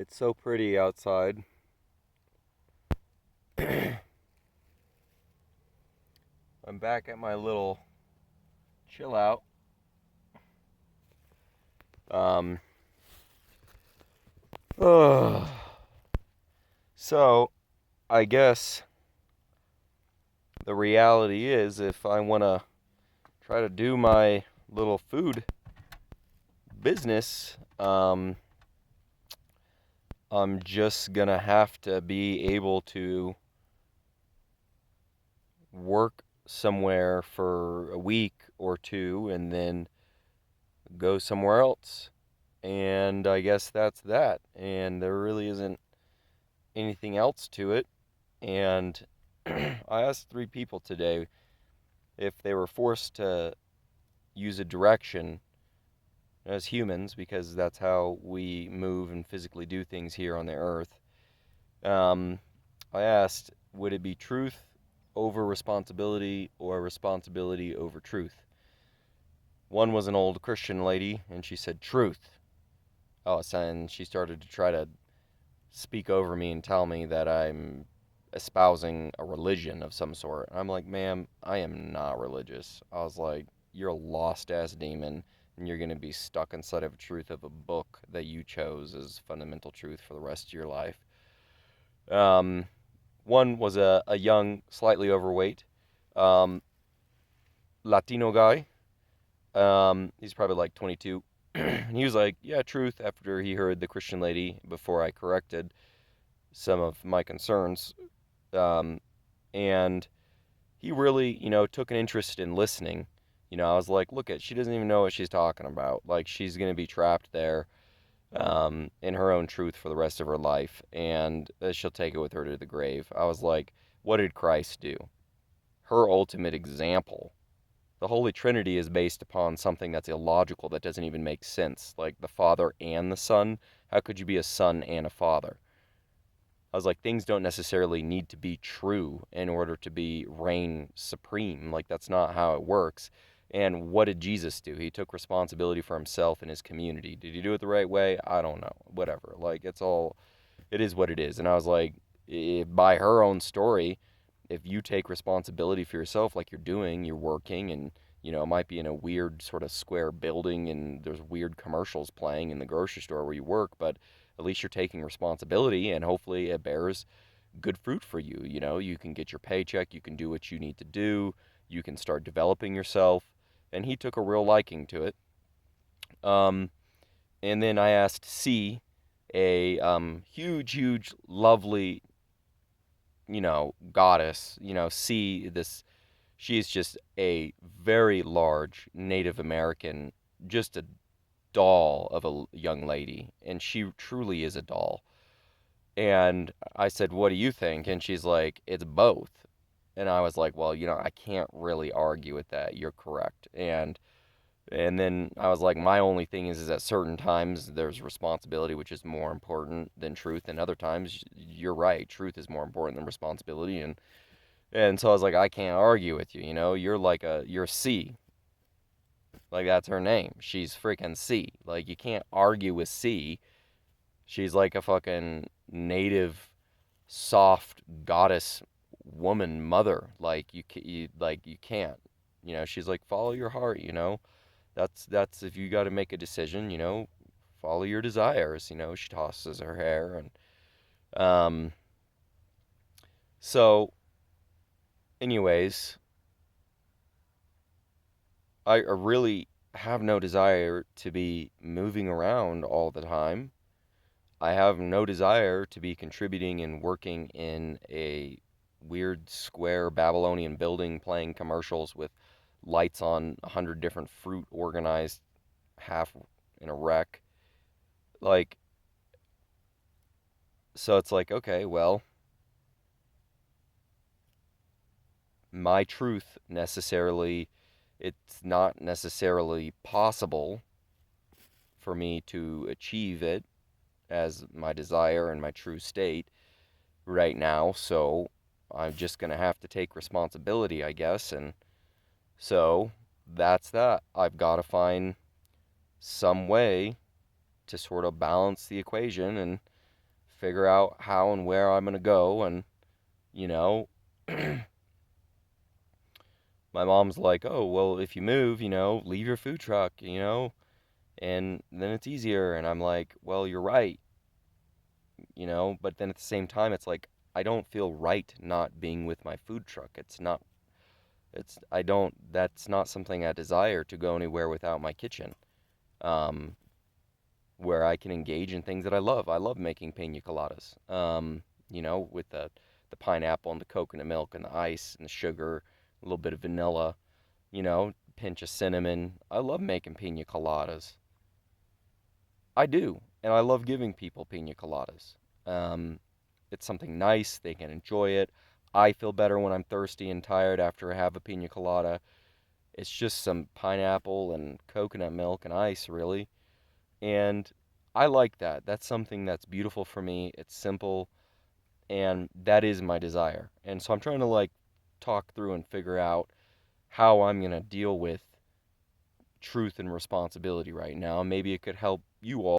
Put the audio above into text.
It's so pretty outside. I'm back at my little chill out. Um, ugh. So, I guess the reality is if I want to try to do my little food business, I'm just going to have to be able to work somewhere for a week or two and then go somewhere else. And I guess that's that. And there really isn't anything else to it. And I asked three people today if they were forced to use a direction as humans, because that's how we move and physically do things here on the earth. Um, I asked, would it be truth over responsibility or responsibility over truth? One was an old Christian lady, and she said truth. Oh, and she started to try to speak over me and tell me that I'm espousing a religion of some sort. I'm like, ma'am, I am not religious. I was like, you're a lost ass demon, and you're going to be stuck inside of a truth of a book that you chose as fundamental truth for the rest of your life. Um, One was a young, slightly overweight um, Latino guy. He's probably like 22. And he was like, yeah, truth, after he heard the Christian lady before I corrected some of my concerns. Um, and he really, took an interest in listening. I was like, look at, she doesn't even know what she's talking about. Like, she's going to be trapped there in her own truth for the rest of her life, and she'll take it with her to the grave. I was like, what did Christ do? Her ultimate example. The Holy Trinity is based upon something that's illogical, that doesn't even make sense. Like the Father and the Son. How could you be a son and a father? I was like, things don't necessarily need to be true in order to be reign supreme. Like, that's not how it works. And what did Jesus do? He took responsibility for himself and his community. Did he do it the right way? I don't know. Whatever. Like, it is what it is. And I was like, by her own story, if you take responsibility for yourself like you're doing, you're working, and, it might be in a weird sort of square building and there's weird commercials playing in the grocery store where you work, but at least you're taking responsibility, and hopefully it bears good fruit for you. You can get your paycheck, you can do what you need to do, you can start developing yourself. And he took a real liking to it. Um, and then I asked C, a huge, huge, lovely, goddess. C, this, she's just a very large Native American, just a doll of a young lady, and she truly is a doll. And I said, "What do you think?" And she's like, "It's both." And I was like, "Well, I can't really argue with that. You're correct." And then I was like, "My only thing is at certain times there's responsibility, which is more important than truth, and other times you're right, truth is more important than responsibility." And so I was like, "I can't argue with you. You're C. Like, that's her name. She's freaking C. Like, you can't argue with C. She's like a fucking native, soft goddess woman mother. Like, you can't. She's like, follow your heart. That's if you got to make a decision. Follow your desires. She tosses her hair, um. So, anyways, I really have no desire to be moving around all the time. I have no desire to be contributing and working in a weird square Babylonian building playing commercials with lights on 100 different fruit organized half in a wreck. Like, so it's like, okay, well, my truth necessarily, it's not necessarily possible for me to achieve it as my desire and my true state right now, so I'm just going to have to take responsibility, I guess. And so that's that. I've got to find some way to sort of balance the equation. And figure out how and where I'm going to go. And, you know, my mom's like, oh, well, if you move, leave your food truck, and then it's easier. And I'm like, well, you're right, but then at the same time, it's like, I don't feel right not being with my food truck. I don't, that's not something I desire to go anywhere without my kitchen, um, where I can engage in things that I love. I love making pina coladas, with the pineapple and the coconut milk and the ice and the sugar, a little bit of vanilla, pinch of cinnamon. I love making pina coladas. I do, and I love giving people pina coladas. Um, it's something nice, they can enjoy it. I feel better when I'm thirsty and tired after I have a pina colada. It's just some pineapple and coconut milk and ice, really. And I like that. That's something that's beautiful for me. It's simple, and that is my desire. And so I'm trying to like talk through and figure out how I'm going to deal with truth and responsibility right now. Maybe it could help you all